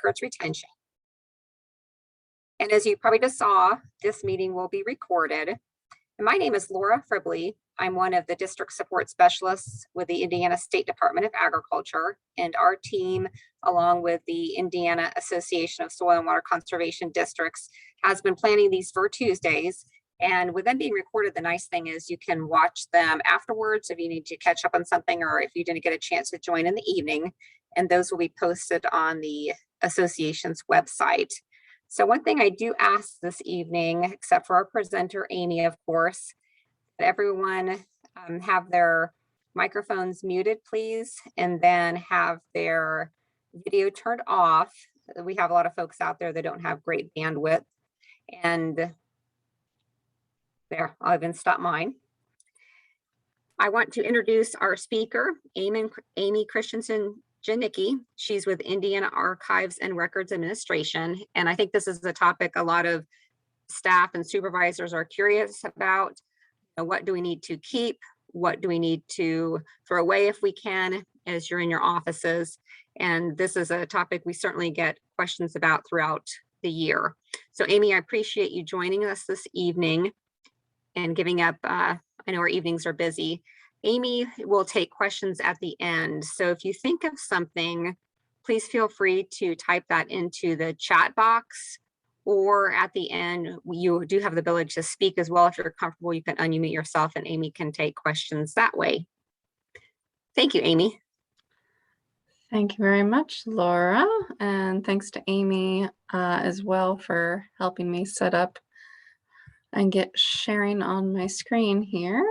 records retention. And as you probably just saw, this meeting will be recorded. And my name is Laura Fribley. I'm one of the district support specialists with the Indiana State Department of Agriculture, and our team, along with the Indiana Association of Soil and Water Conservation Districts, has been planning these VirTuesdays. And with them being recorded, the nice thing is you can watch them afterwards if you need to catch up on something or if you didn't get a chance to join in the evening. And those will be posted on the association's website. So one thing I do ask this evening, except for our presenter, Amy, of course, that everyone have their microphones muted, please, and then have their video turned off. We have a lot of folks out there that don't have great bandwidth. And there, I'll even stop mine. I want to introduce our speaker, Amy Christiansen Janicki. She's with Indiana Archives and Records Administration. And I think this is a topic a lot of staff and supervisors are curious about. What do we need to keep? What do we need to throw away if we can, as you're in your offices? And this is a topic we certainly get questions about throughout the year. So Amy, I appreciate you joining us this evening and giving up. I know our evenings are busy. Amy will take questions at the end. So if you think of something, please feel free to type that into the chat box, or at the end, you do have the ability to speak as well. If you're comfortable, you can unmute yourself and Amy can take questions that way. Thank you, Amy. Thank you very much, Laura. And thanks to Amy as well for helping me set up and get sharing on my screen here.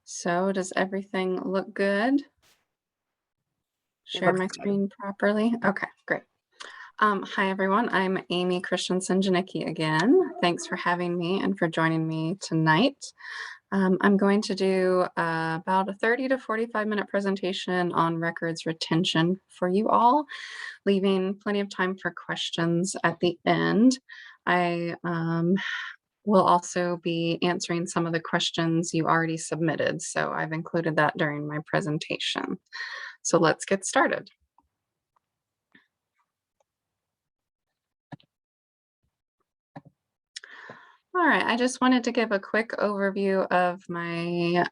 So does everything look good? Share my screen properly? Okay, great. Hi, everyone. I'm Amy Christiansen Janicki again. Thanks for having me and for joining me tonight. I'm going to do about a 30 to 45-minute presentation on records retention for you all, leaving plenty of time for questions at the end. I will also be answering some of the questions you already submitted, so I've included that during my presentation. So let's get started. All right, I just wanted to give a quick overview of my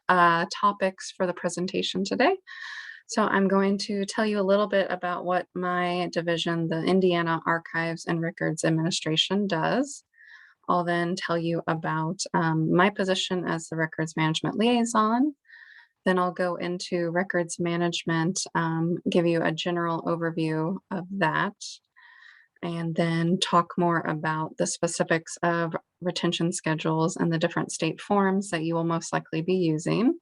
topics for the presentation today. So I'm going to tell you a little bit about what my division, the Indiana Archives and Records Administration, does. I'll then tell you about my position as the Records Management Liaison. Then I'll go into records management, give you a general overview of that, and then talk more about the specifics of retention schedules and the different state forms that you will most likely be using.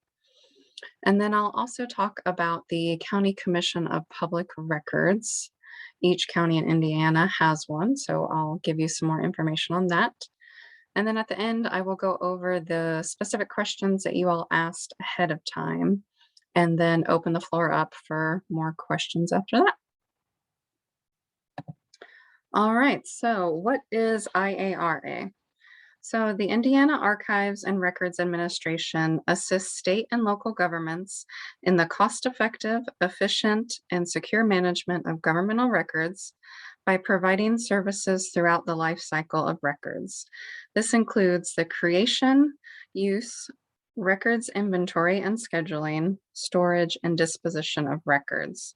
And then I'll also talk about the County Commission of Public Records. Each county in Indiana has one, so I'll give you some more information on that. And then at the end, I will go over the specific questions that you all asked ahead of time, and then open the floor up for more questions after that. All right, so what is IARA? So the Indiana Archives and Records Administration assists state and local governments in the cost-effective, efficient, and secure management of governmental records by providing services throughout the life cycle of records. This includes the creation, use, records inventory and scheduling, storage, and disposition of records.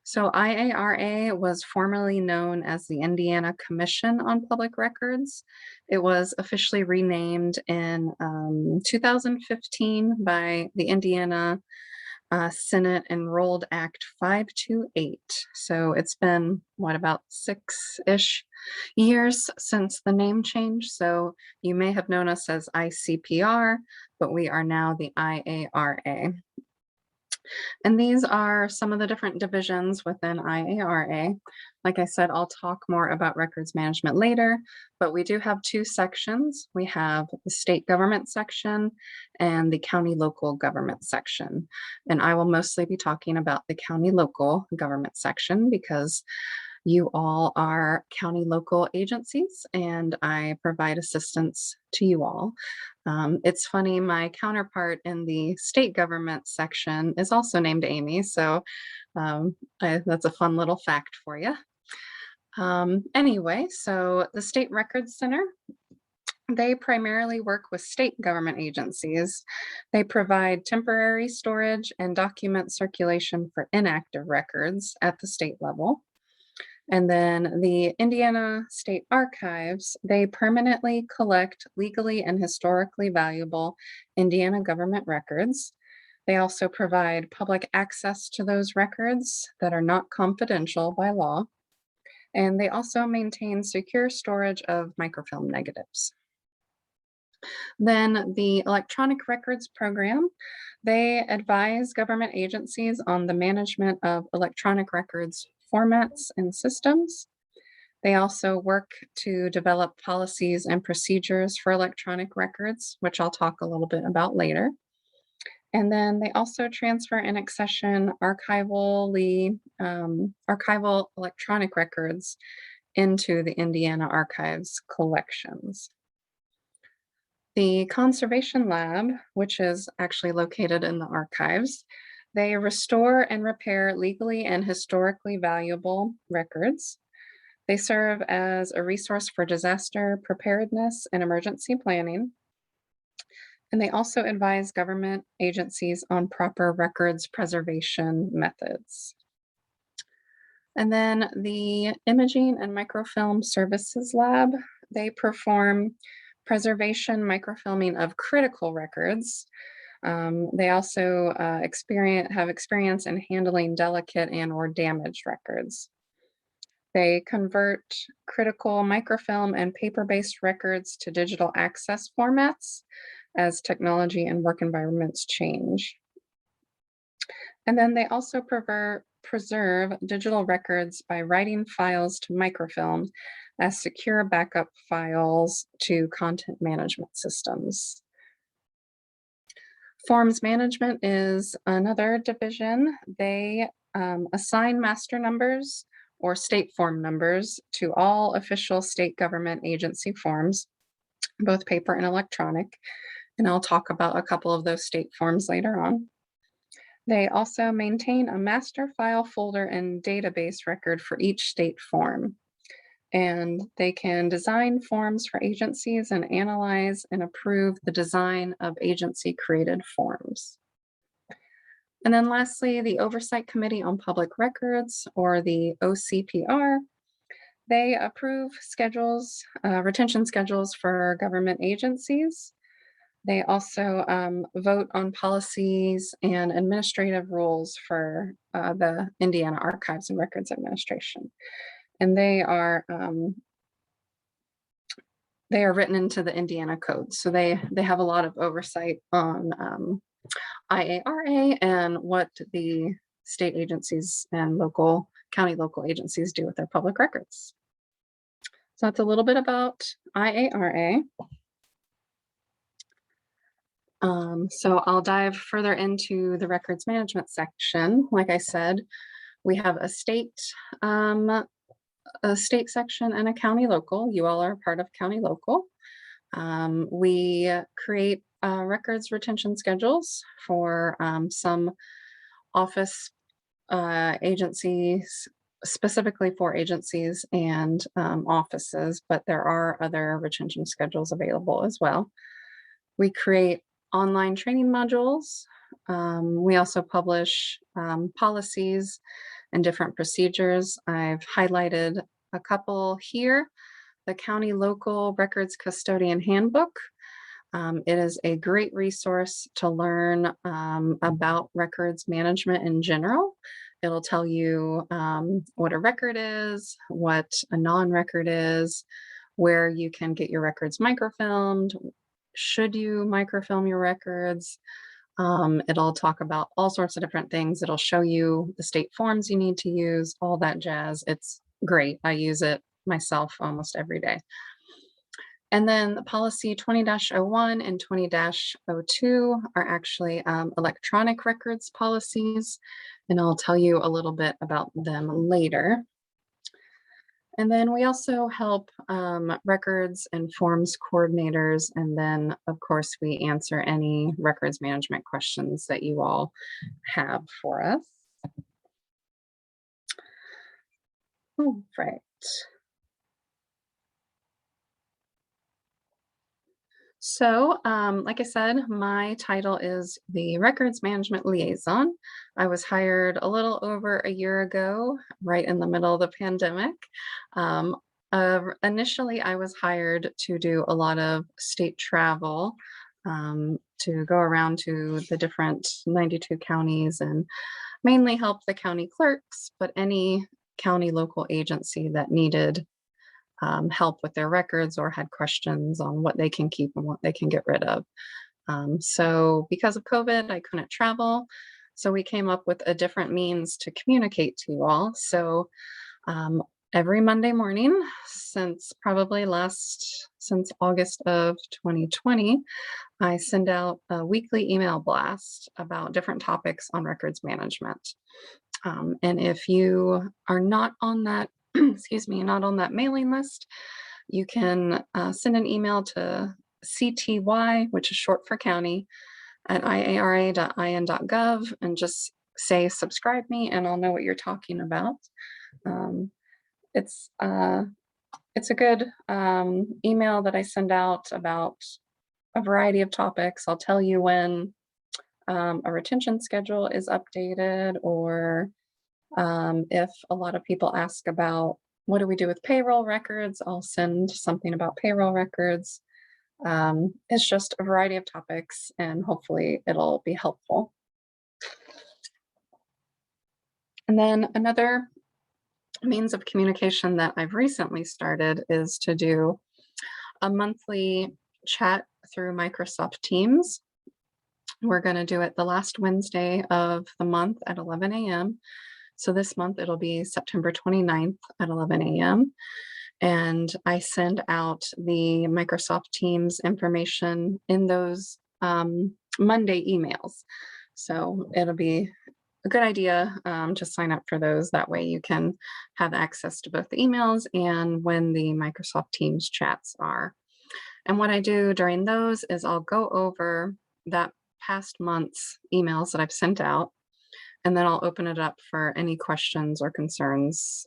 So IARA was formerly known as the Indiana Commission on Public Records. It was officially renamed in 2015 by the Indiana Senate Enrolled Act 528. So it's been, what, about 6-ish years since the name change. So you may have known us as ICPR, but we are now the IARA. And these are some of the different divisions within IARA. Like I said, I'll talk more about records management later, but we do have two sections. We have the state government section and the county local government section. And I will mostly be talking about the county local government section because You all are county local agencies, and I provide assistance to you all. It's funny, my counterpart in the state government section is also named Amy, so that's a fun little fact for you. Anyway, so the State Records Center, they primarily work with state government agencies. They provide temporary storage and document circulation for inactive records at the state level. And then the Indiana State Archives, they permanently collect legally and historically valuable Indiana government records. They also provide public access to those records that are not confidential by law. And they also maintain secure storage of microfilm negatives. Then the Electronic Records Program, they advise government agencies on the management of electronic records formats and systems. They also work to develop policies and procedures for electronic records, which I'll talk a little bit about later. And then they also transfer and accession archival electronic records into the Indiana Archives collections. The Conservation Lab, which is actually located in the archives, they restore and repair legally and historically valuable records. They serve as a resource for disaster preparedness and emergency planning. And they also advise government agencies on proper records preservation methods. And then the Imaging and Microfilm Services Lab, they perform preservation microfilming of critical records. They also have experience in handling delicate and or damaged records. They convert critical microfilm and paper-based records to digital access formats as technology and work environments change. And then they also preserve digital records by writing files to microfilm as secure backup files to content management systems. Forms management is another division. They assign master numbers or state form numbers to all official state government agency forms, both paper and electronic. And I'll talk about a couple of those state forms later on. They also maintain a master file folder and database record for each state form. And they can design forms for agencies and analyze and approve the design of agency-created forms. And then lastly, the Oversight Committee on Public Records, or the OCPR, they approve schedules, retention schedules for government agencies. They also vote on policies and administrative rules for the Indiana Archives and Records Administration. And they are written into the Indiana Code. So they have a lot of oversight on IARA and what the state agencies and county local agencies do with their public records. So that's a little bit about IARA. So I'll dive further into the records management section. Like I said, we have a state section and a county local. You all are part of county local. We create records retention schedules for some office agencies, specifically for agencies and offices, but there are other retention schedules available as well. We create online training modules. We also publish policies and different procedures. I've highlighted a couple here. The County Local Records Custodian Handbook. It is a great resource to learn about records management in general. It'll tell you what a record is, what a non-record is, where you can get your records microfilmed, should you microfilm your records. It'll talk about all sorts of different things. It'll show you the state forms you need to use, all that jazz. It's great. I use it myself almost every day. And then the policy 20-01 and 20-02 are actually electronic records policies, and I'll tell you a little bit about them later. And then we also help records and forms coordinators. And then, of course, we answer any records management questions that you all have for us. All right. So, like I said, my title is the Records Management Liaison. I was hired a little over a year ago, right in the middle of the pandemic. Um, Initially, I was hired to do a lot of state travel, to go around to the different 92 counties and mainly help the county clerks, but any county local agency that needed help with their records or had questions on what they can keep and what they can get rid of. So because of COVID, I couldn't travel. So we came up with a different means to communicate to you all. So um, every Monday morning, since August of 2020, I send out a weekly email blast about different topics on records management. And if you are not on that, excuse me, not on that mailing list, you can send an email to CTY, which is short for county, at iara.in.gov and just say subscribe me and I'll know what you're talking about. Um, it's uh, it's a good email that I send out about a variety of topics. I'll tell you when a retention schedule is updated, or if a lot of people ask about what do we do with payroll records, I'll send something about payroll records. It's just a variety of topics and hopefully it'll be helpful. And then another means of communication that I've recently started is to do a monthly chat through Microsoft Teams. We're going to do it the last Wednesday of the month at 11 a.m. So this month it'll be September 29th at 11 a.m. And I send out the Microsoft Teams information in those Monday emails. So it'll be a good idea to sign up for those. That way you can have access to both the emails and when the Microsoft Teams chats are. And what I do during those is I'll go over that past month's emails that I've sent out, and then I'll open it up for any questions or concerns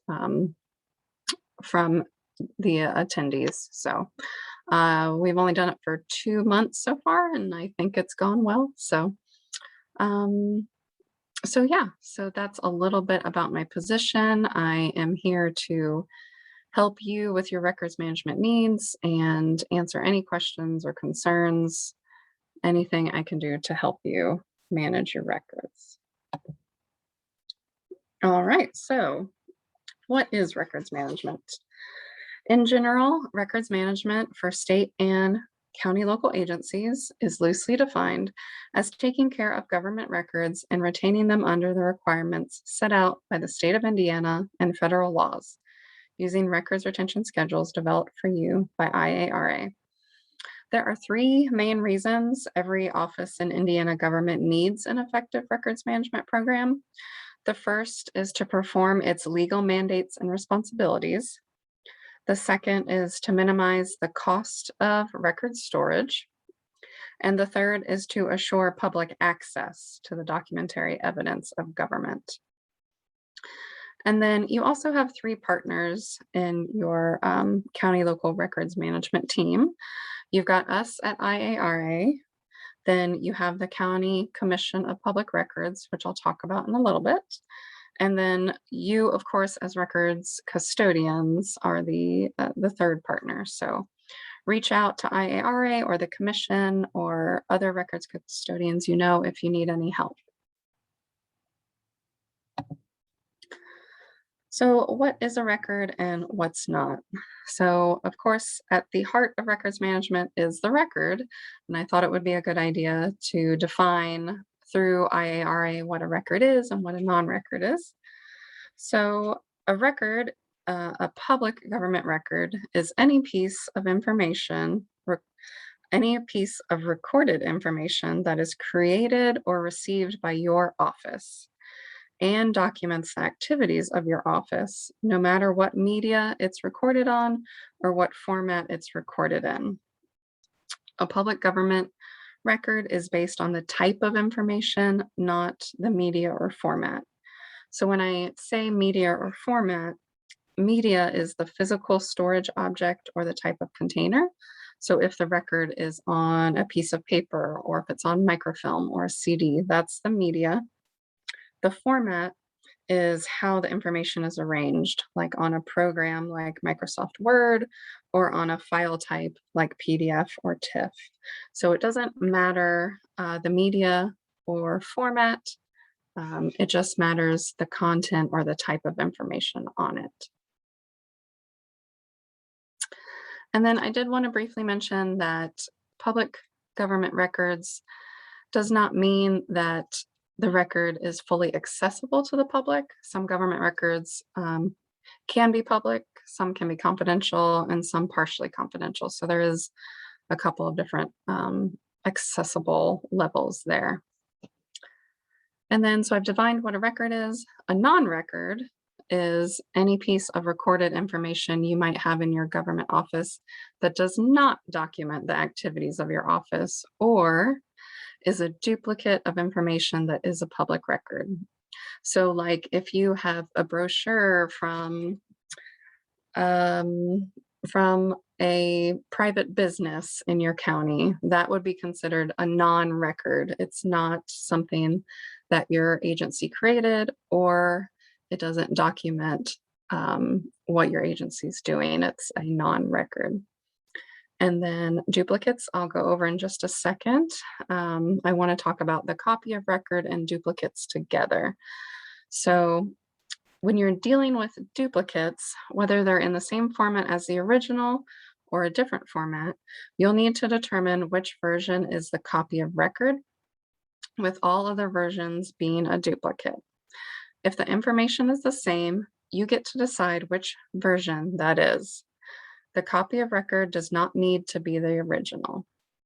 from the attendees. So we've only done it for 2 months so far, and I think it's gone well. So yeah, so that's a little bit about my position. I am here to help you with your records management needs and answer any questions or concerns, anything I can do to help you manage your records. All right, so what is records management? In general, records management for state and county local agencies is loosely defined as taking care of government records and retaining them under the requirements set out by the state of Indiana and federal laws, using records retention schedules developed for you by IARA. There are 3 main reasons every office in Indiana government needs an effective records management program. The first is to perform its legal mandates and responsibilities. The second is to minimize the cost of record storage. And the third is to assure public access to the documentary evidence of government. And then you also have 3 partners in your county local records management team. You've got us at IARA, then you have the County Commission of Public Records, which I'll talk about in a little bit. And then you, of course, as records custodians are the third partner. So reach out to IARA or the commission or other records custodians you know if you need any help. So what is a record and what's not? So of course, at the heart of records management is the record. And I thought it would be a good idea to define through IARA what a record is and what a non-record is. So a record, a public government record, is any piece of information, any piece of recorded information that is created or received by your office. and documents the activities of your office, no matter what media it's recorded on or what format it's recorded in. A public government record is based on the type of information, not the media or format. So when I say media or format, media is the physical storage object or the type of container. So if the record is on a piece of paper or if it's on microfilm or a CD, that's the media. The format is how the information is arranged, like on a program like Microsoft Word or on a file type like PDF or TIFF. So it doesn't matter the media or format, it just matters the content or the type of information on it. And then I did want to briefly mention that public government records does not mean that the record is fully accessible to the public. Some government records can be public, some can be confidential, and some partially confidential. So there is a couple of different accessible levels there. And then, so I've defined what a record is. A non-record is any piece of recorded information you might have in your government office that does not document the activities of your office or is a duplicate of information that is a public record. So like if you have a brochure from a private business in your county, that would be considered a non-record. It's not something that your agency created, or it doesn't document what your agency is doing. It's a non-record. And then duplicates, I'll go over in just a second. I want to talk about the copy of record and duplicates together. So when you're dealing with duplicates, whether they're in the same format as the original or a different format, you'll need to determine which version is the copy of record, with all other versions being a duplicate. If the information is the same, you get to decide which version that is. The copy of record does not need to be the original.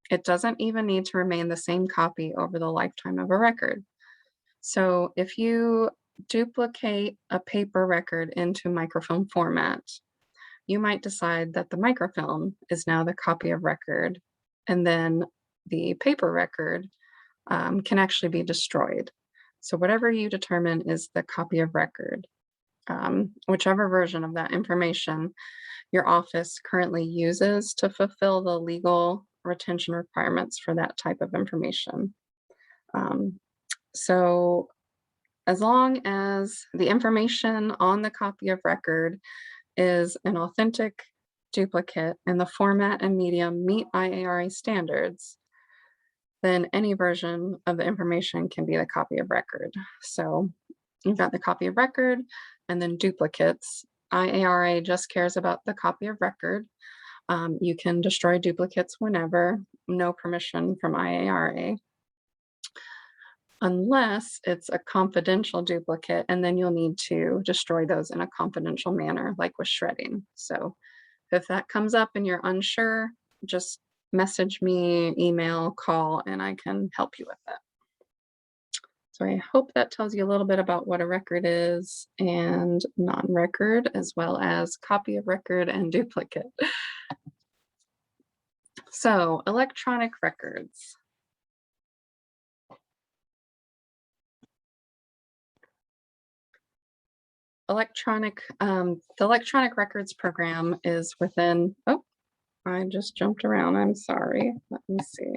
It doesn't even need to remain the same copy over the lifetime of a record. So if you duplicate a paper record into microfilm format, you might decide that the microfilm is now the copy of record, and then the paper record can actually be destroyed. So whatever you determine is the copy of record, whichever version of that information your office currently uses to fulfill the legal retention requirements for that type of information. So as long as the information on the copy of record is an authentic duplicate and the format and medium meet IARA standards, then any version of the information can be the copy of record. So you've got the copy of record and then duplicates. IARA just cares about the copy of record. You can destroy duplicates whenever, no permission from IARA, unless it's a confidential duplicate, and then you'll need to destroy those in a confidential manner, like with shredding. So if that comes up and you're unsure, just message me, email, call, and I can help you with it. So I hope that tells you a little bit about what a record is and non-record, as well as copy of record and duplicate. So electronic records. The electronic records program is within, oh, I just jumped around, I'm sorry. Let me see.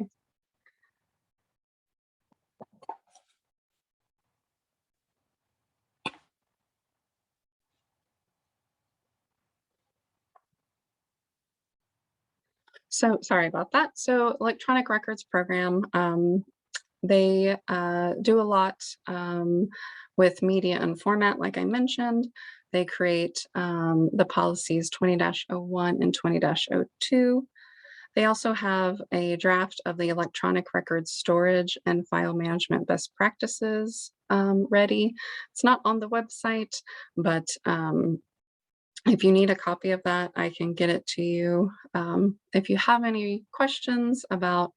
So sorry about that. So electronic records program, they do a lot with media and format, like I mentioned. They create the policies 20-01 and 20-02. They also have a draft of the electronic records storage and file management best practices ready. It's not on the website, but if you need a copy of that, I can get it to you. If you have any questions about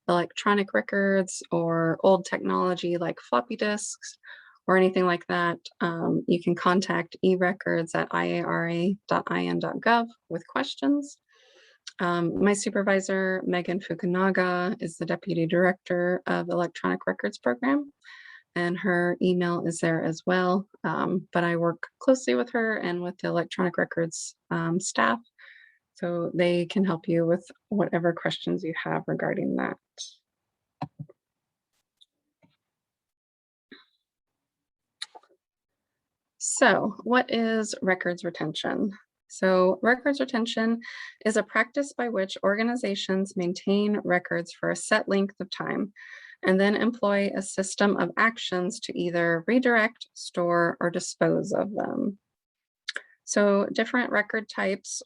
electronic records or old technology like floppy disks or anything like that, you can contact erecords@iara.in.gov with questions. My supervisor, Megan Fukunaga, is the Deputy Director of the Electronic Records Program, and her email is there as well. But I work closely with her and with the Electronic Records staff, so they can help you with whatever questions you have regarding that. So, what is records retention? So, records retention is a practice by which organizations maintain records for a set length of time and then employ a system of actions to either redirect, store, or dispose of them. So, different record types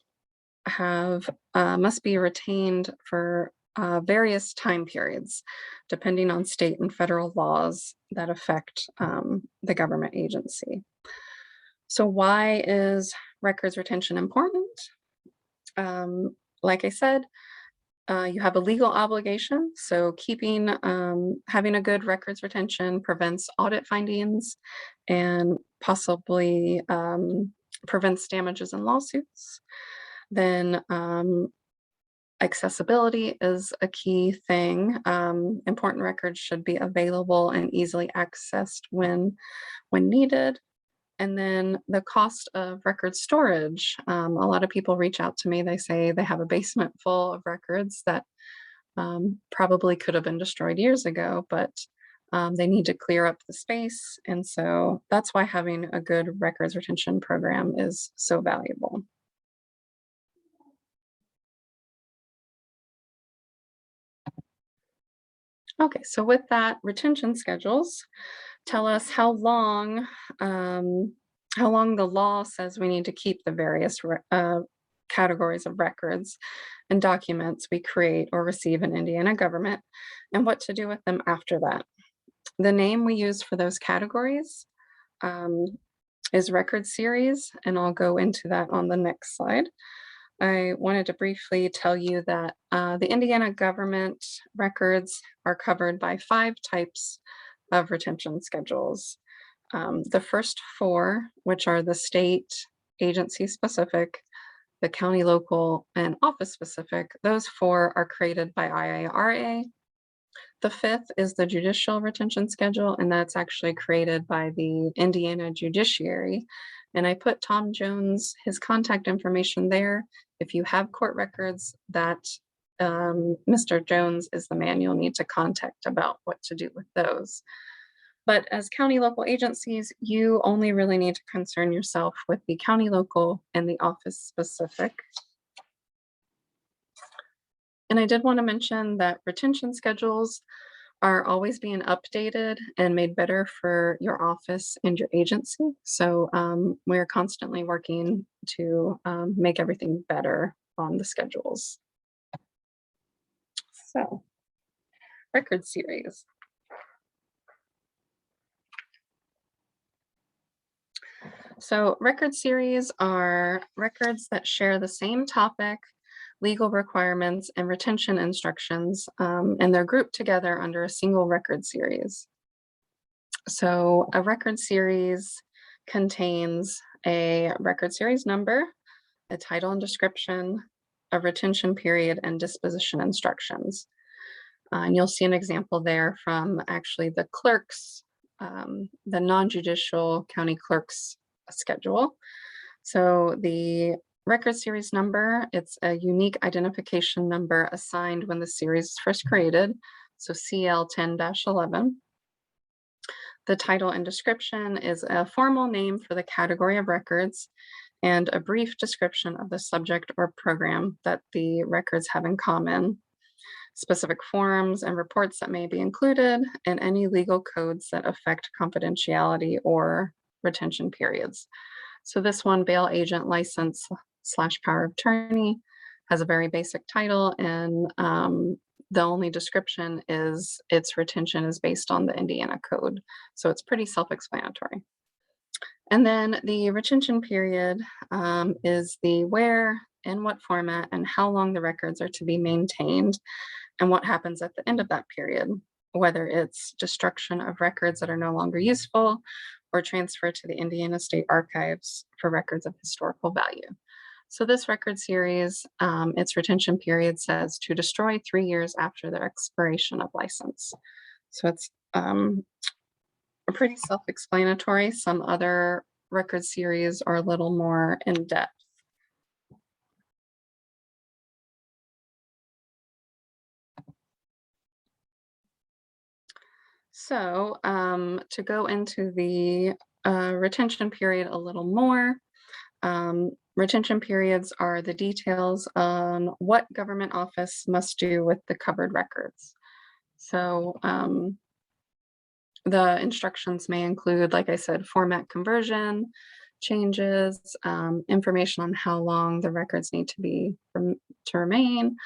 must be retained for various time periods, depending on state and federal laws that affect the government agency. So why is records retention important? Like I said, you have a legal obligation. So having a good records retention prevents audit findings and possibly prevents damages and lawsuits. Then accessibility is a key thing. Important records should be available and easily accessed when needed. And then the cost of record storage. A lot of people reach out to me. They say they have a basement full of records that probably could have been destroyed years ago, but they need to clear up the space. And so that's why having a good records retention program is so valuable. Okay, so with that, retention schedules tell us how long the law says we need to keep the various categories of records and documents we create or receive in Indiana government, and what to do with them after that. The name we use for those categories is record series, and I'll go into that on the next slide. I wanted to briefly tell you that the Indiana government records are covered by 5 types of retention schedules. The first 4, which are the state, agency specific, the county local, and office specific, those 4 are created by IARA. The 5th is the judicial retention schedule, and that's actually created by the Indiana Judiciary. And I put Tom Jones, his contact information there. If you have court records, that Mr. Jones is the man you'll need to contact about what to do with those. But as county local agencies, you only really need to concern yourself with the county local and the office specific. And I did want to mention that retention schedules are always being updated and made better for your office and your agency. So we're constantly working to make everything better on the schedules. So, record series. So record series are records that share the same topic, legal requirements, and retention instructions, and they're grouped together under a single record series. So a record series contains a record series number, a title and description, a retention period, and disposition instructions. And you'll see an example there from actually the clerk's, the non-judicial county clerk's schedule. So the record series number, it's a unique identification number assigned when the series is first created, so CL 10-11. The title and description is a formal name for the category of records and a brief description of the subject or program that the records have in common, specific forms and reports that may be included, and any legal codes that affect confidentiality or retention periods. So this one, bail agent license / power of attorney, has a very basic title, and the only description is its retention is based on the Indiana code. So it's pretty self-explanatory. And then the retention period is the where, in what format, and how long the records are to be maintained, and what happens at the end of that period. whether it's destruction of records that are no longer useful or transfer to the Indiana State Archives for records of historical value. So this record series, its retention period says to destroy 3 years after the expiration of license. So it's pretty self-explanatory. Some other record series are a little more in-depth. So to go into the retention period a little more, retention periods are the details on what government office must do with the covered records. So the instructions may include, like I said, format conversion, changes, information on how long the records need to remain,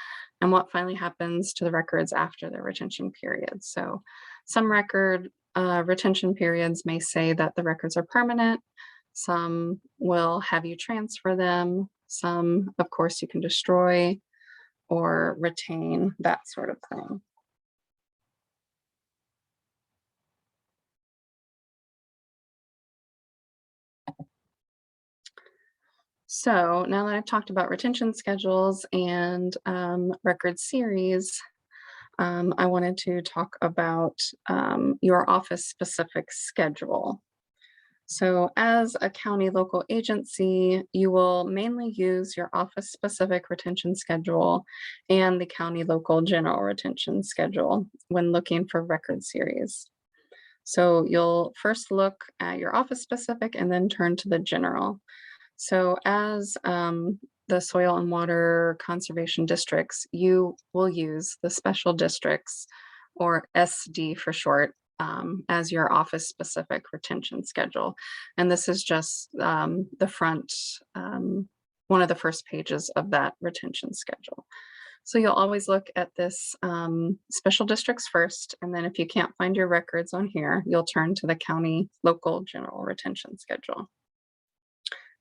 and what finally happens to the records after the retention period. So some record retention periods may say that the records are permanent. Some will have you transfer them. Some, of course, you can destroy or retain, that sort of thing. So now that I've talked about retention schedules and record series, I wanted to talk about your office specific schedule. So as a county local agency, you will mainly use your office specific retention schedule and the county local general retention schedule when looking for record series. So you'll first look at your office specific and then turn to the general. So as the soil and water conservation districts, you will use the special districts, or SD for short, as your office specific retention schedule. And this is just the front, one of the first pages of that retention schedule. So you'll always look at this special districts first, and then if you can't find your records on here, you'll turn to the county local general retention schedule.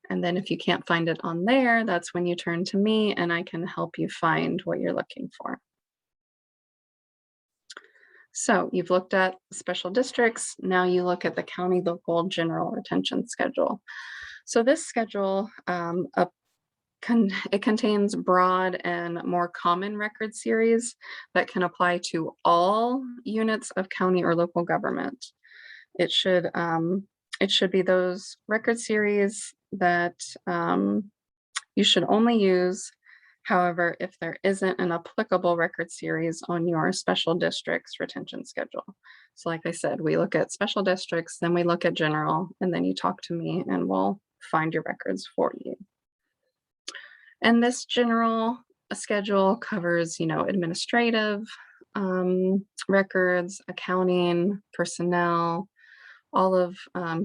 And then if you can't find it on there, that's when you turn to me and I can help you find what you're looking for. So you've looked at special districts. Now you look at the county local general retention schedule. So this schedule, it contains broad and more common record series that can apply to all units of county or local government. It should be those record series that you should only use. However, if there isn't an applicable record series on your special district's retention schedule. So like I said, we look at special districts, then we look at general, and then you talk to me and we'll find your records for you. And this general schedule covers, administrative records, accounting, personnel, all of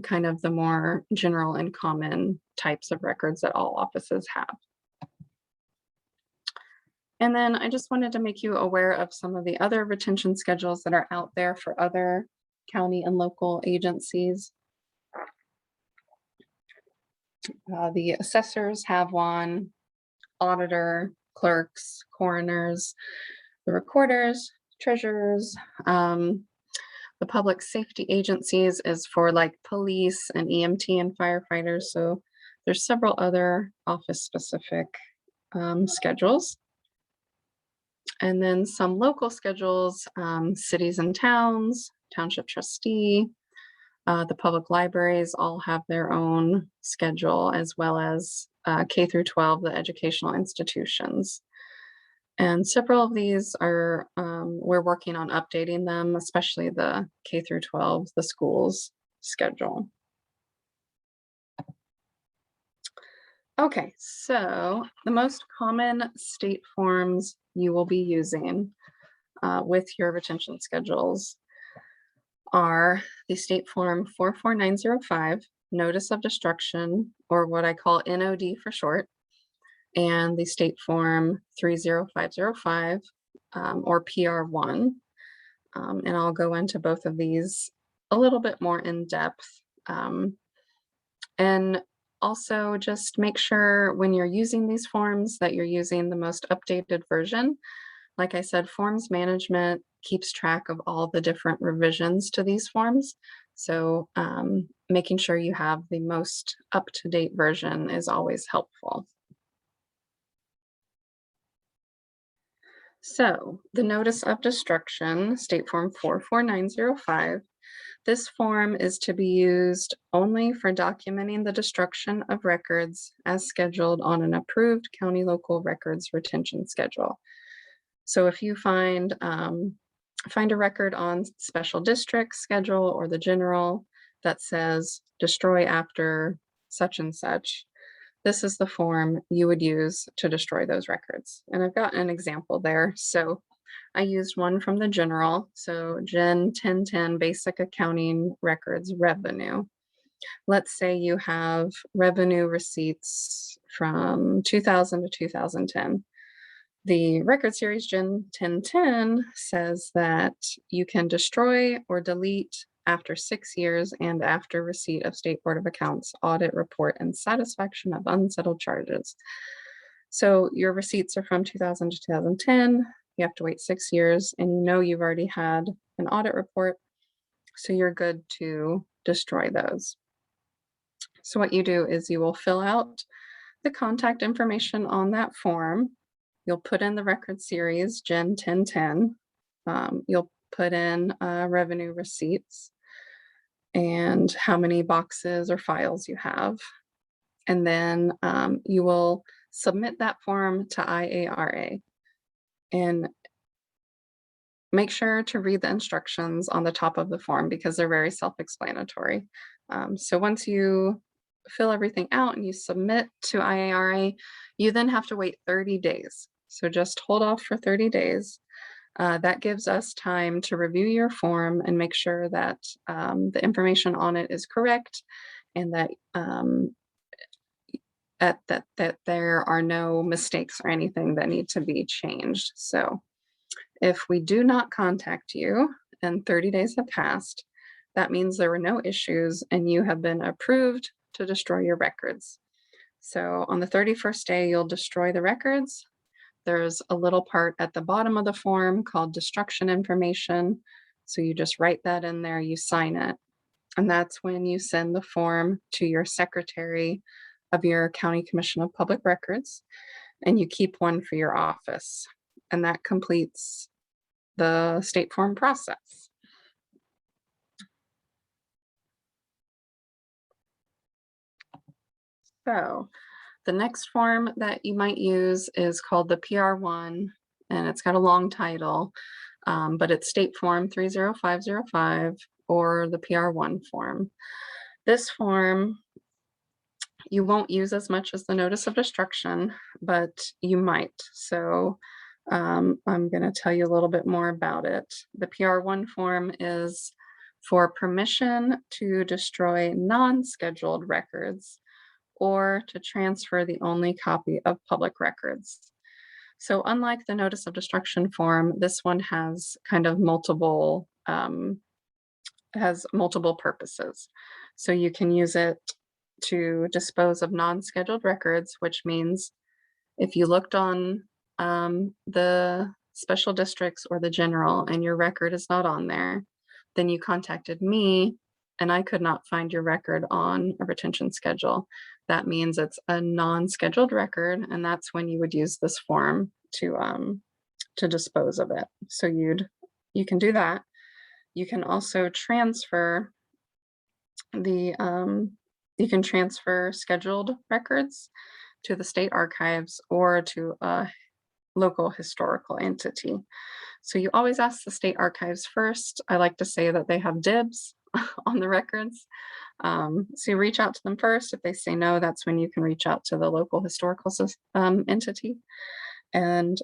kind of the more general and common types of records that all offices have. And then I just wanted to make you aware of some of the other retention schedules that are out there for other county and local agencies. The assessors have one, auditor, clerks, coroners, the recorders, treasurers, the public safety agencies is for like police and EMT and firefighters. So there's several other office specific schedules. And then some local schedules, cities and towns, township trustee, the public libraries all have their own schedule, as well as K through 12, the educational institutions. And several of these are, we're working on updating them, especially the K through 12, the schools schedule. Okay, so the most common state forms you will be using with your retention schedules are the State Form 44905, Notice of Destruction, or what I call NOD for short, and the State Form 30505, or PR1. And I'll go into both of these a little bit more in depth. And also just make sure when you're using these forms that you're using the most updated version. Like I said, forms management keeps track of all the different revisions to these forms. So making sure you have the most up-to-date version is always helpful. So the Notice of Destruction, State Form 44905, this form is to be used only for documenting the destruction of records as scheduled on an approved county local records retention schedule. So if you find a record on special district schedule or the general that says destroy after such and such, this is the form you would use to destroy those records. And I've got an example there. So I used one from the general. So Gen 1010 Basic Accounting Records Revenue. Let's say you have revenue receipts from 2000 to 2010. The record series Gen 1010 says that you can destroy or delete after 6 years and after receipt of State Board of Accounts audit report and satisfaction of unsettled charges. So your receipts are from 2000 to 2010. You have to wait 6 years, and you know you've already had an audit report, so you're good to destroy those. So what you do is you will fill out the contact information on that form. You'll put in the record series, Gen 1010. You'll put in revenue receipts and how many boxes or files you have. And then you will submit that form to IARA. And make sure to read the instructions on the top of the form because they're very self-explanatory. So once you fill everything out and you submit to IARA, you then have to wait 30 days. So just hold off for 30 days. That gives us time to review your form and make sure that the information on it is correct and that that there are no mistakes or anything that need to be changed. So if we do not contact you and 30 days have passed, that means there were no issues and you have been approved to destroy your records. So on the 31st day, you'll destroy the records. There's a little part at the bottom of the form called destruction information. So you just write that in there, you sign it. And that's when you send the form to your secretary of your County Commission of Public Records, and you keep one for your office. And that completes the state form process. So the next form that you might use is called the PR1, and it's got a long title, but it's State Form 30505 or the PR1 form. This form you won't use as much as the Notice of Destruction, but you might. So I'm going to tell you a little bit more about it. The PR1 form is for permission to destroy non-scheduled records or to transfer the only copy of public records. So unlike the Notice of Destruction form, this one has kind of multiple purposes. So you can use it to dispose of non-scheduled records, which means if you looked on the special districts or the general and your record is not on there, then you contacted me and I could not find your record on a retention schedule. That means it's a non-scheduled record, and that's when you would use this form to dispose of it. So you can do that. You can also transfer scheduled records to the state archives or to a local historical entity. So you always ask the state archives first. I like to say that they have dibs on the records. So you reach out to them first. If they say no, that's when you can reach out to the local historical entity. And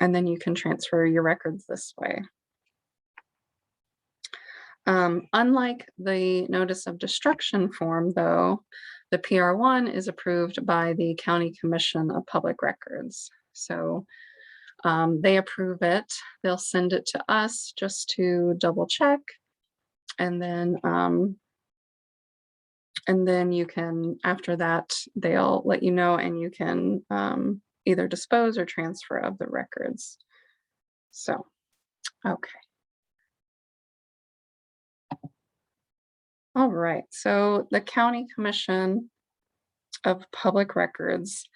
then you can transfer your records this way. Unlike the Notice of Destruction form, though, the PR1 is approved by the County Commission of Public Records. So they approve it. They'll send it to us just to double check. And then you can, after that, they'll let you know and you can either dispose or transfer of the records. So Okay. All right. So the County Commission of Public Records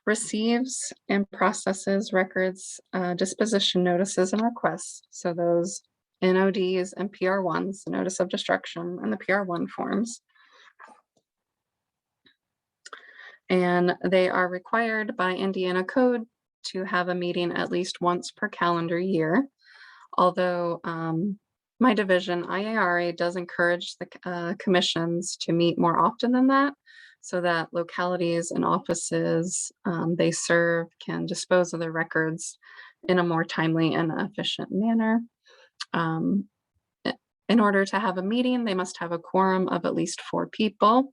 receives and processes records, disposition notices and requests. So those NODs and PR1s, the notice of destruction, and the PR1 forms. And they are required by Indiana code to have a meeting at least once per calendar year. Although my division, IARA, does encourage the commissions to meet more often than that, so that localities and offices they serve can dispose of their records in a more timely and efficient manner. In order to have a meeting, they must have a quorum of at least 4 people.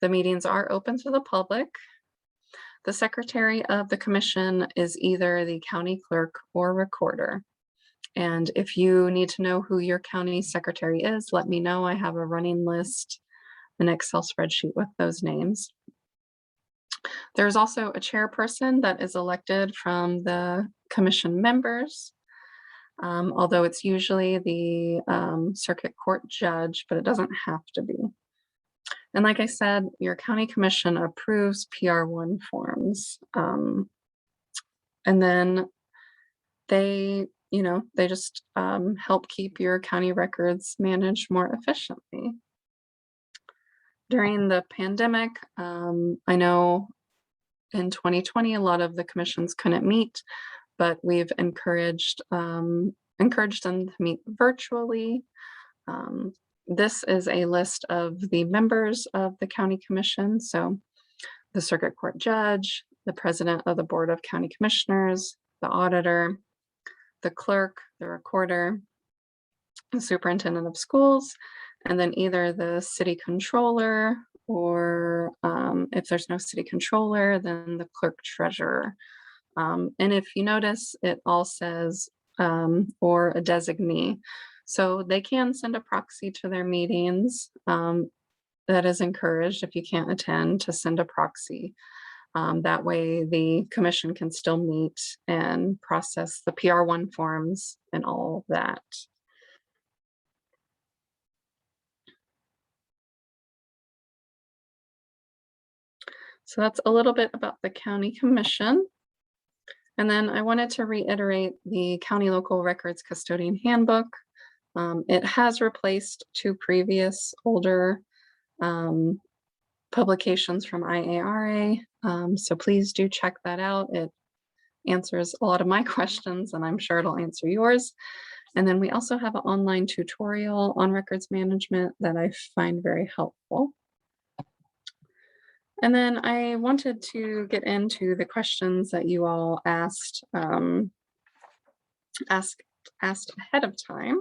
The meetings are open to the public. The secretary of the commission is either the county clerk or recorder. And if you need to know who your county secretary is, let me know. I have a running list, an Excel spreadsheet with those names. There's also a chairperson that is elected from the commission members, although it's usually the circuit court judge, but it doesn't have to be. And like I said, your county commission approves PR1 forms. And then they just help keep your county records managed more efficiently. During the pandemic, I know in 2020, a lot of the commissions couldn't meet, but we've encouraged them to meet virtually. This is a list of the members of the county commission. So the circuit court judge, the president of the board of county commissioners, the auditor, the clerk, the recorder, the superintendent of schools, and then either the city controller, or if there's no city controller, then the clerk treasurer. And if you notice, it all says or a designee. So they can send a proxy to their meetings. That is encouraged if you can't attend, to send a proxy. That way the commission can still meet and process the PR1 forms and all that. So that's a little bit about the county commission. And then I wanted to reiterate the County Local Records Custodian Handbook. It has replaced 2 previous older publications from IARA. So please do check that out. It answers a lot of my questions, and I'm sure it'll answer yours. And then we also have an online tutorial on records management that I find very helpful. And then I wanted to get into the questions that you all asked ahead of time.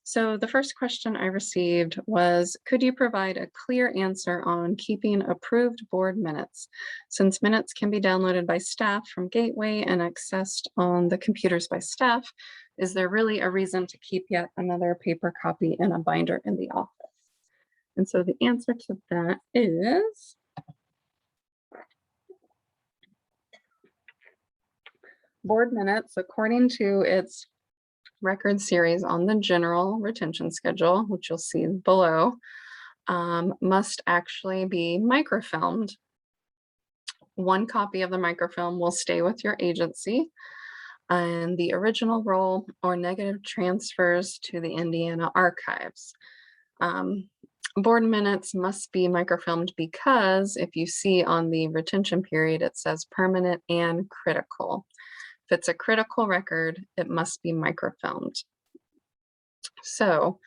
So the first question I received was, could you provide a clear answer on keeping approved board minutes? Since minutes can be downloaded by staff from Gateway and accessed on the computers by staff, is there really a reason to keep yet another paper copy in a binder in the office? And so the answer to that is, board minutes, according to its record series on the general retention schedule, which you'll see below, must actually be microfilmed. 1 copy of the microfilm will stay with your agency, and the original roll or negative transfers to the Indiana archives. Board minutes must be microfilmed because if you see on the retention period, it says permanent and critical. If it's a critical record, it must be microfilmed. So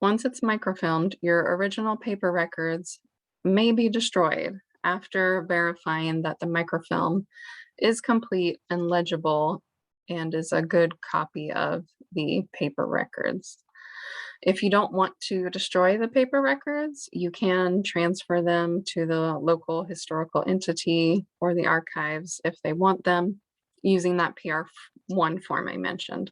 once it's microfilmed, your original paper records may be destroyed after verifying that the microfilm is complete and legible and is a good copy of the paper records. If you don't want to destroy the paper records, you can transfer them to the local historical entity or the archives if they want them, using that PR1 form I mentioned.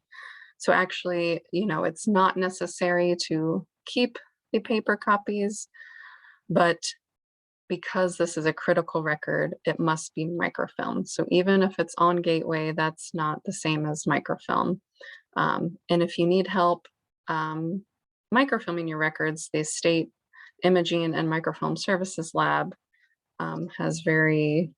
So actually, it's not necessary to keep the paper copies, but because this is a critical record, it must be microfilmed. So even if it's on Gateway, that's not the same as microfilm. And if you need help microfilming your records, the State Imaging and Microfilm Services Lab is very,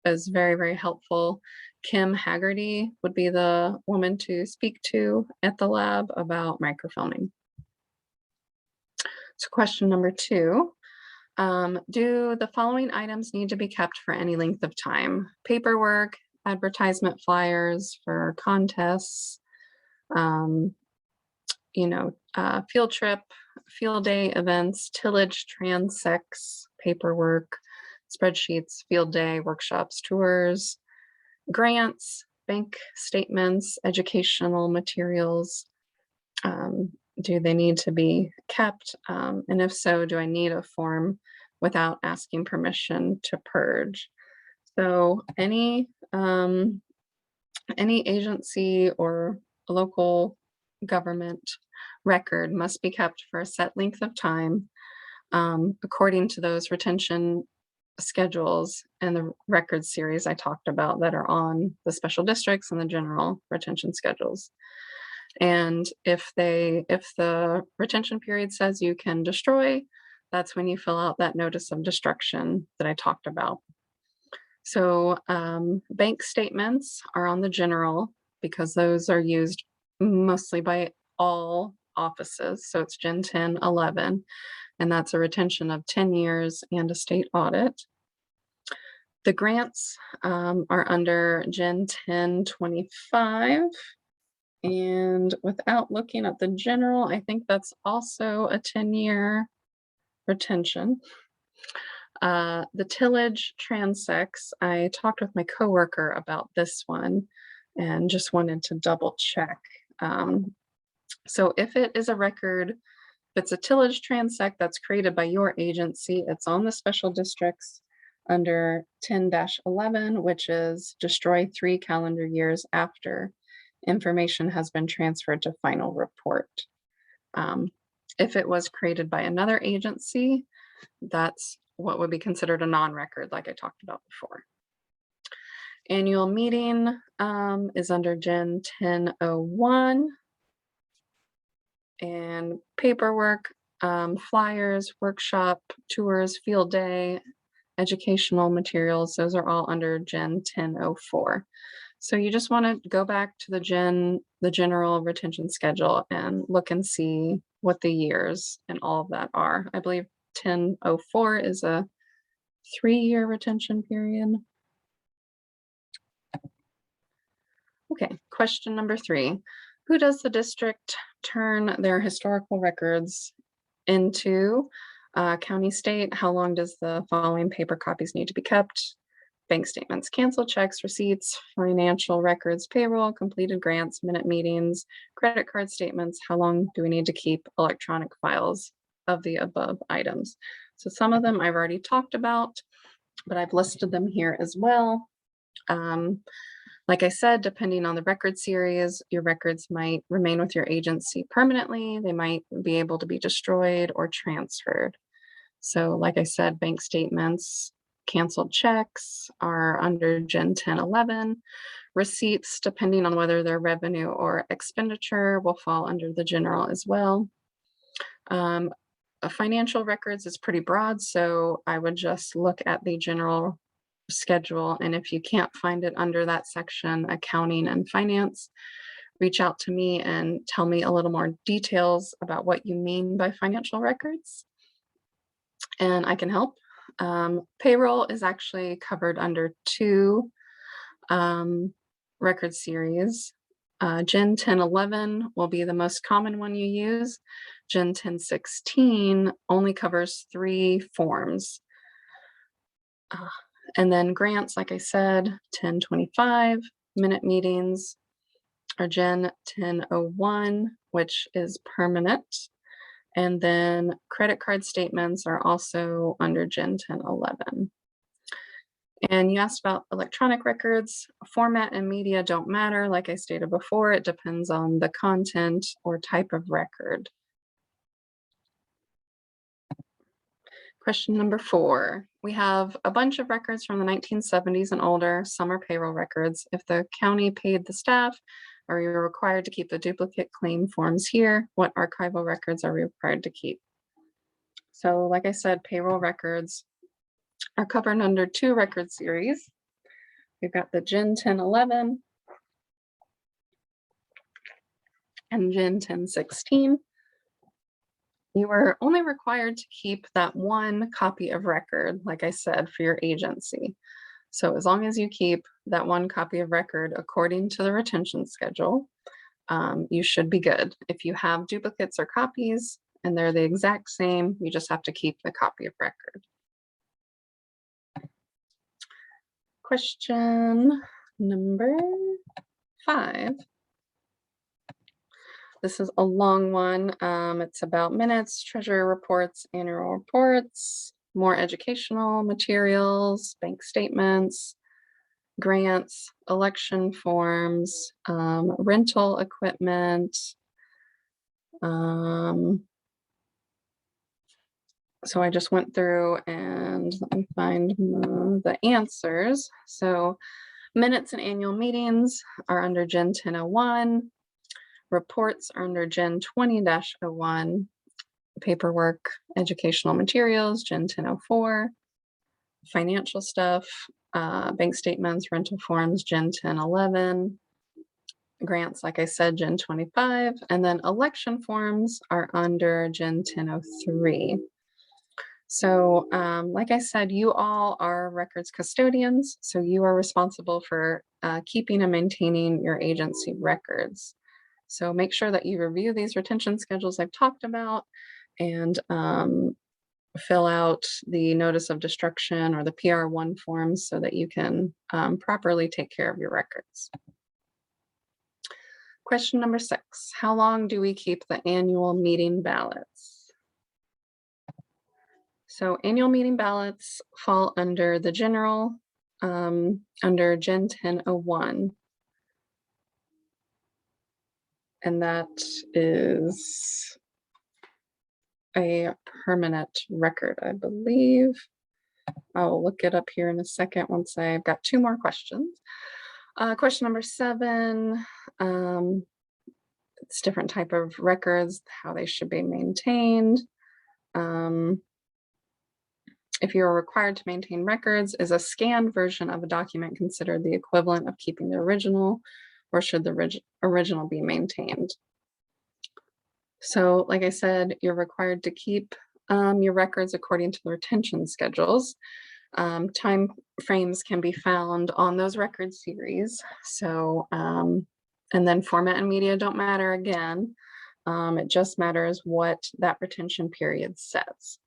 very helpful. Kim Haggerty would be the woman to speak to at the lab about microfilming. So question number 2, do the following items need to be kept for any length of time? Paperwork, advertisement flyers for contests, field trip, field day events, tillage, transects, paperwork, spreadsheets, field day, workshops, tours, grants, bank statements, educational materials. Do they need to be kept? And if so, do I need a form without asking permission to purge? So any agency or local government record must be kept for a set length of time according to those retention schedules and the record series I talked about that are on the special districts and the general retention schedules. And if the retention period says you can destroy, that's when you fill out that notice of destruction that I talked about. So bank statements are on the general because those are used mostly by all offices. So it's Gen 10, 11, and that's a retention of 10 years and a state audit. The grants are under Gen 10, 25. And without looking at the general, I think that's also a 10-year retention. The tillage transects, I talked with my coworker about this one and just wanted to double check. So if it is a record, if it's a tillage transect that's created by your agency, it's on the special districts under 10-11, which is destroy 3 calendar years after information has been transferred to final report. If it was created by another agency, that's what would be considered a non-record, like I talked about before. Annual meeting is under Gen 1001. And paperwork, flyers, workshop, tours, field day, educational materials, those are all under Gen 1004. So you just want to go back to the general retention schedule and look and see what the years and all of that are. I believe 1004 is a 3-year retention period. Okay, question number 3. Who does the district turn their historical records into? County, state, how long does the following paper copies need to be kept? Bank statements, canceled checks, receipts, financial records, payroll, completed grants, minute meetings, credit card statements. How long do we need to keep electronic files of the above items? So some of them I've already talked about, but I've listed them here as well. Like I said, depending on the record series, your records might remain with your agency permanently. They might be able to be destroyed or transferred. So like I said, bank statements, canceled checks are under Gen 1011. Receipts, depending on whether they're revenue or expenditure, will fall under the general as well. Financial records is pretty broad, so I would just look at the general schedule, and if you can't find it under that section, accounting and finance, reach out to me and tell me a little more details about what you mean by financial records, and I can help. Payroll is actually covered under 2 record series. Gen 1011 will be the most common one you use. Gen 1016 only covers 3 forms. And then grants, like I said, 1025, minute meetings are Gen 1001, which is permanent. And then credit card statements are also under Gen 1011. And you asked about electronic records. Format and media don't matter. Like I stated before, it depends on the content or type of record. Question number 4. We have a bunch of records from the 1970s and older. Some are payroll records. If the county paid the staff are you required to keep the duplicate claim forms here? What archival records are we required to keep? So like I said, payroll records are covered under 2 record series. We've got the Gen 1011 and Gen 1016. You are only required to keep that 1 copy of record, like I said, for your agency. So as long as you keep that 1 copy of record according to the retention schedule, you should be good. If you have duplicates or copies and they're the exact same, you just have to keep the copy of record. Question number 5. This is a long one. It's about minutes, treasury reports, annual reports, more educational materials, bank statements, grants, election forms, rental equipment. So I just went through and let me find the answers. So minutes and annual meetings are under Gen 1001. Reports are under Gen 20-01. Paperwork, educational materials, Gen 1004. Financial stuff, bank statements, rental forms, Gen 1011. Grants, like I said, Gen 25. And then election forms are under Gen 1003. So like I said, you all are records custodians, so you are responsible for keeping and maintaining your agency records. So make sure that you review these retention schedules I've talked about and fill out the notice of destruction or the PR1 forms so that you can properly take care of your records. Question number 6, how long do we keep the annual meeting ballots? So annual meeting ballots fall under the general, under Gen 1001. And that is a permanent record, I believe. I'll look it up here in a second once I've got 2 more questions. Question number 7, it's different type of records, how they should be maintained. If you are required to maintain records, is a scanned version of a document considered the equivalent of keeping the original, or should the original be maintained? So like I said, you're required to keep your records according to the retention schedules. Time frames can be found on those record series. So, and then format and media don't matter again. It just matters what that retention period says.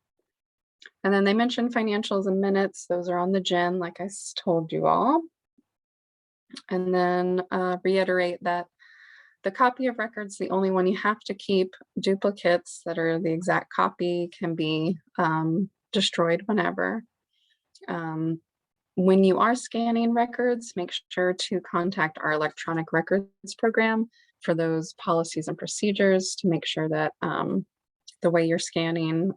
And then they mentioned financials and minutes. Those are on the gen, like I told you all. And then reiterate that the copy of records, the only one you have to keep. Duplicates that are the exact copy can be destroyed whenever. When you are scanning records, make sure to contact our electronic records program for those policies and procedures to make sure that the way you're scanning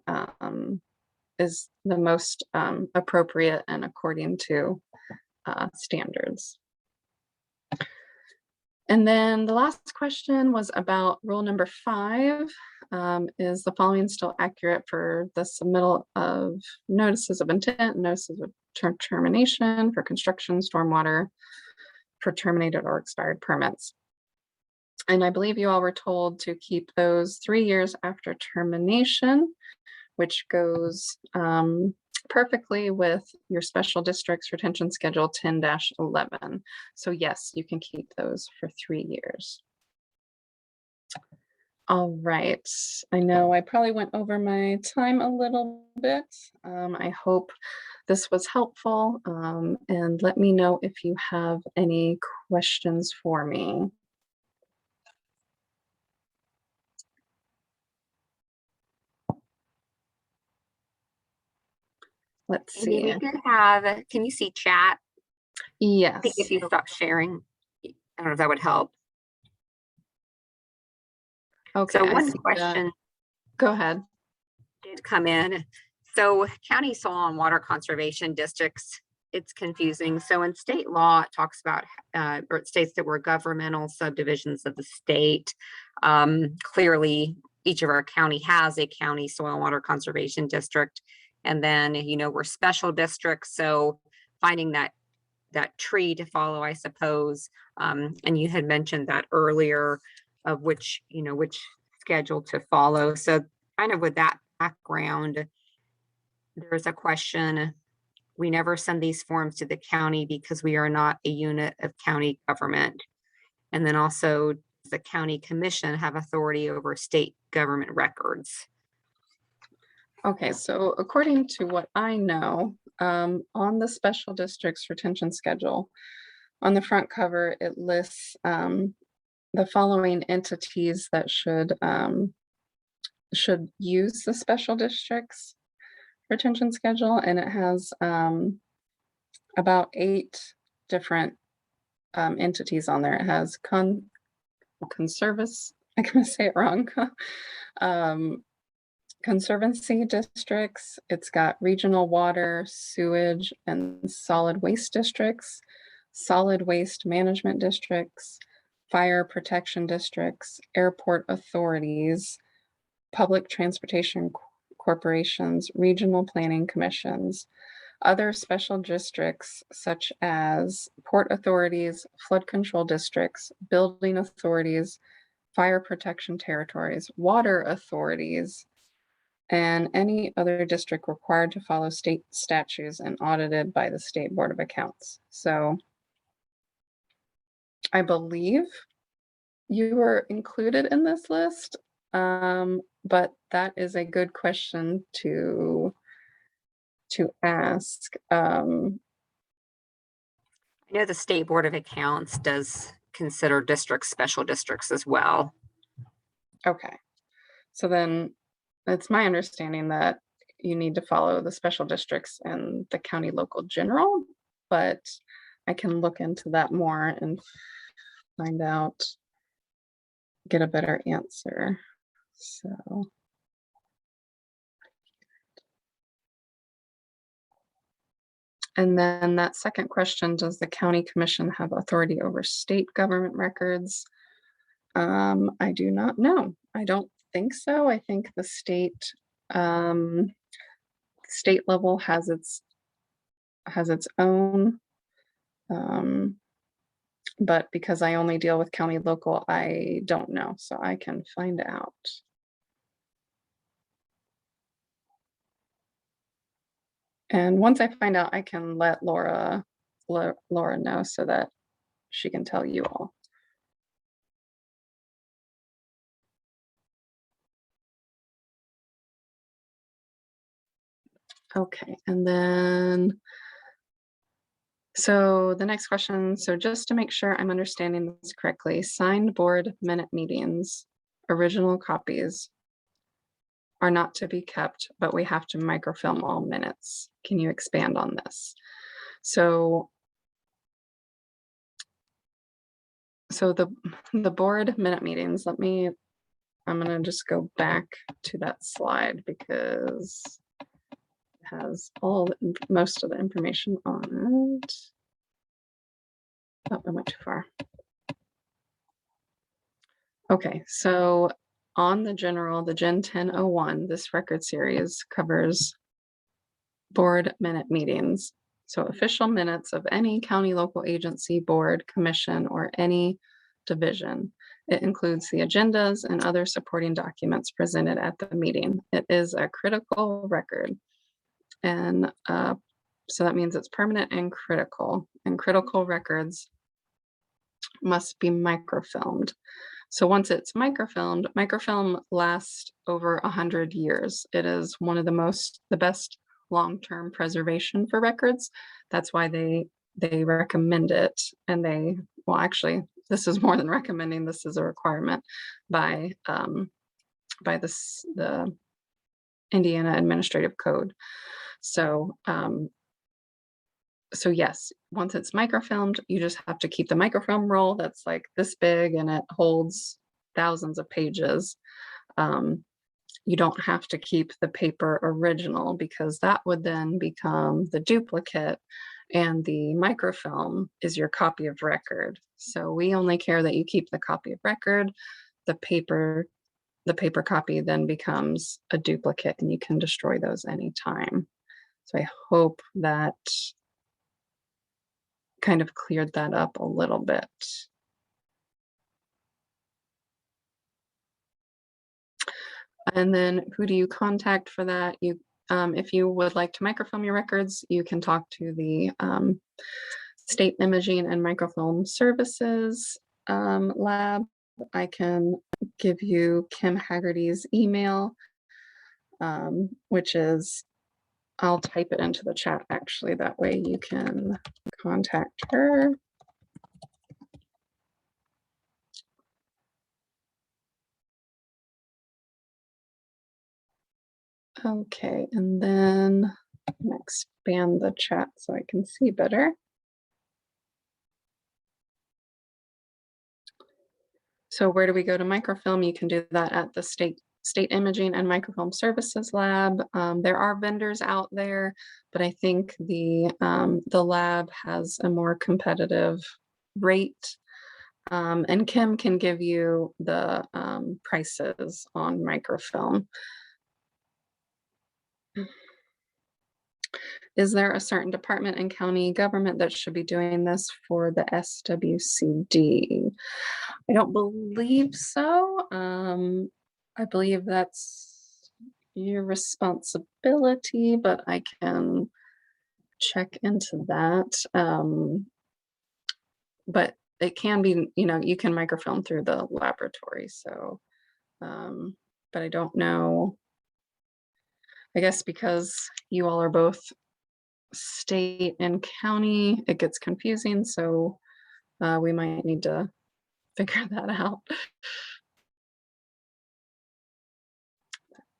is the most appropriate and according to standards. And then the last question was about rule number 5. Is the following still accurate for the submittal of notices of intent, notices of termination for construction, stormwater, for terminated or expired permits? And I believe you all were told to keep those 3 years after termination, which goes perfectly with your special district's retention schedule 10-11. So yes, you can keep those for 3 years. All right, I know I probably went over my time a little bit. I hope this was helpful, and let me know if you have any questions for me. Let's see. We do have, can you see chat? Yes. I think if you stop sharing, I don't know if that would help. Okay. So one question. Go ahead. Did come in. So county soil and water conservation districts it's confusing. So in state law, it talks about, or it states that we're governmental subdivisions of the state. Clearly, each of our county has a county soil and water conservation district. And then, we're special districts. So finding that tree to follow, I suppose. And you had mentioned that earlier of which schedule to follow. So kind of with that background, there's a question. We never send these forms to the county because we are not a unit of county government. And then also, does the county commission have authority over state government records? Okay, so according to what I know, on the special districts retention schedule, on the front cover, it lists the following entities that should use the special districts retention schedule, and it has about 8 different entities on there. It has conservice, I'm gonna say it wrong. Conservancy districts. It's got regional water, sewage, and solid waste districts, solid waste management districts, fire protection districts, airport authorities, public transportation corporations, regional planning commissions, other special districts such as port authorities, flood control districts, building authorities, fire protection territories, water authorities, and any other district required to follow state statutes and audited by the State Board of Accounts. So I believe you were included in this list, but that is a good question to ask. I know the State Board of Accounts does consider districts special districts as well. Okay, so then it's my understanding that you need to follow the special districts and the county local general, but I can look into that more and find out, get a better answer. So. And then that second question, does the county commission have authority over state government records? I do not know. I don't think so. I think the state level has its own, but because I only deal with county local, I don't know, so I can find out. And once I find out, I can let Laura know so that she can tell you all. Okay, and then, so the next question, so just to make sure I'm understanding this correctly, signed board minute meetings, original copies are not to be kept, but we have to microfilm all minutes. Can you expand on this? So the board minute meetings, I'm gonna just go back to that slide because it has most of the information on it. Oh, I went too far. Okay, so on the Gen 1001, this record series covers board minute meetings. So official minutes of any county, local agency, board, commission, or any division. It includes the agendas and other supporting documents presented at the meeting. It is a critical record. And so that means it's permanent and critical records must be microfilmed. So once it's microfilmed, microfilm lasts over 100 years. It is one of the best long-term preservation for records. That's why they recommend it. And well, actually, this is more than recommending. This is a requirement by the Indiana Administrative Code. So yes, once it's microfilmed, you just have to keep the microfilm roll that's like this big and it holds thousands of pages. You don't have to keep the paper original because that would then become the duplicate And the microfilm is your copy of record. So we only care that you keep the copy of record. The paper copy then becomes a duplicate and you can destroy those anytime. So I hope that kind of cleared that up a little bit. And then who do you contact for that? If you would like to microfilm your records, you can talk to the State Imaging and Microfilm Services lab. I can give you Kim Haggerty's email, which is, I'll type it into the chat actually, that way you can contact her. Okay, and then expand the chat so I can see better. So where do we go to microfilm? You can do that at the State Imaging and Microfilm Services Lab. There are vendors out there, but I think the lab has a more competitive rate. And Kim can give you the prices on microfilm. Is there a certain department in county government that should be doing this for the SWCD? I don't believe so. I believe that's your responsibility, but I can check into that. But it can be, you can microfilm through the laboratory. So, but I don't know. I guess because you all are both state and county, it gets confusing. So we might need to figure that out.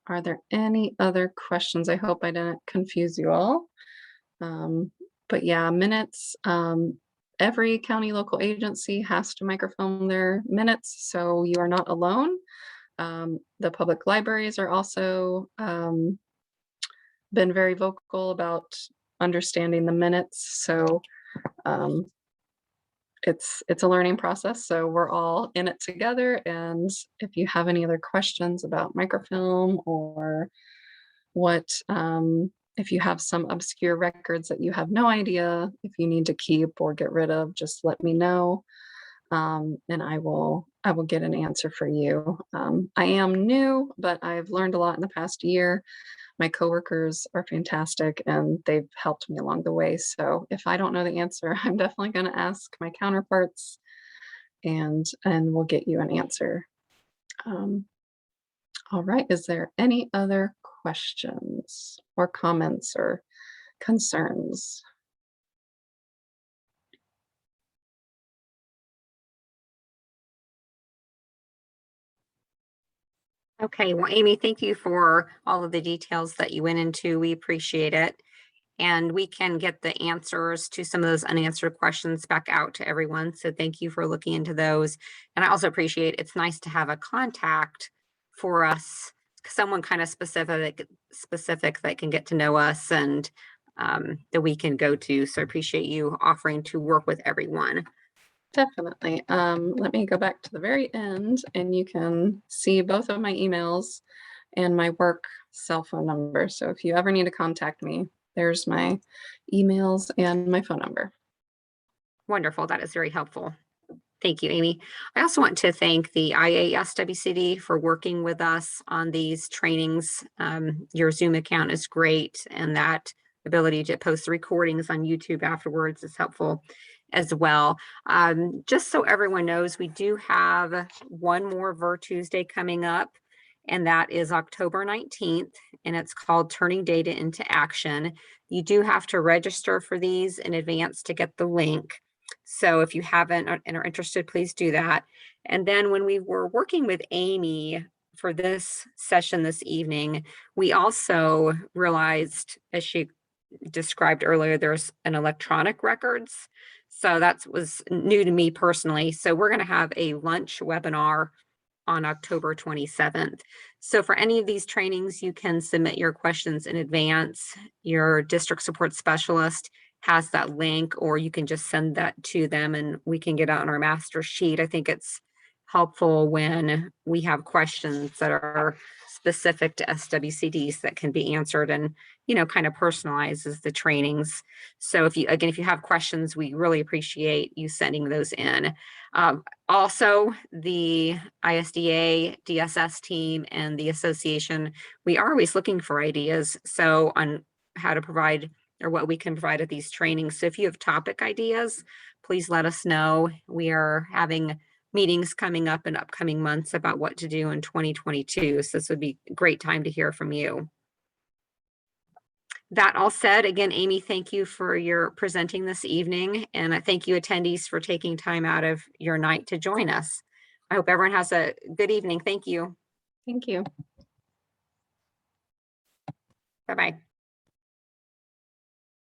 Are there any other questions? I hope I didn't confuse you all. But yeah, minutes. Every county local agency has to microfilm their minutes, so you are not alone. The public libraries are also been very vocal about understanding the minutes. So it's a learning process. So we're all in it together. And if you have any other questions about microfilm or what, if you have some obscure records that you have no idea if you need to keep or get rid of, just let me know. And I will get an answer for you. I am new, but I've learned a lot in the past year. My coworkers are fantastic and they've helped me along the way. So if I don't know the answer, I'm definitely going to ask my counterparts and we'll get you an answer. All right, is there any other questions or comments or concerns? Okay, well, Amy, thank you for all of the details that you went into. We appreciate it. And we can get the answers to some of those unanswered questions back out to everyone. So thank you for looking into those. And I also appreciate it's nice to have a contact for us, someone kind of specific that can get to know us and that we can go to. So I appreciate you offering to work with everyone. Definitely. Let me go back to the very end and you can see both of my emails and my work cell phone number. So if you ever need to contact me, there's my emails and my phone number. Wonderful. That is very helpful. Thank you, Amy. I also want to thank the IASWCD for working with us on these trainings. Your Zoom account is great, and that ability to post the recordings on YouTube afterwards is helpful as well. Just so everyone knows, we do have one more VirTuesday coming up, and that is October 19th, and it's called Turning Data into Action. You do have to register for these in advance to get the link. So if you haven't and are interested, please do that. And then when we were working with Amy for this session this evening, we also realized, as she described earlier, there's an electronic records. So that was new to me personally. So we're going to have a lunch webinar on October 27th. So for any of these trainings, you can submit your questions in advance. Your district support specialist has that link, or you can just send that to them and we can get it on our master sheet. I think it's helpful when we have questions that are specific to SWCDs that can be answered, and, you know, kind of personalizes the trainings. So if you have questions, we really appreciate you sending those in. Also, the ISDA, DSS team, and the association, we are always looking for ideas. So on how to provide, or what we can provide at these trainings. So if you have topic ideas, please let us know. We are having meetings coming up in upcoming months about what to do in 2022. So this would be a great time to hear from you. That all said, again, Amy, thank you for your presenting this evening, and I thank you attendees for taking time out of your night to join us. I hope everyone has a good evening. Thank you. Thank you. Bye-bye.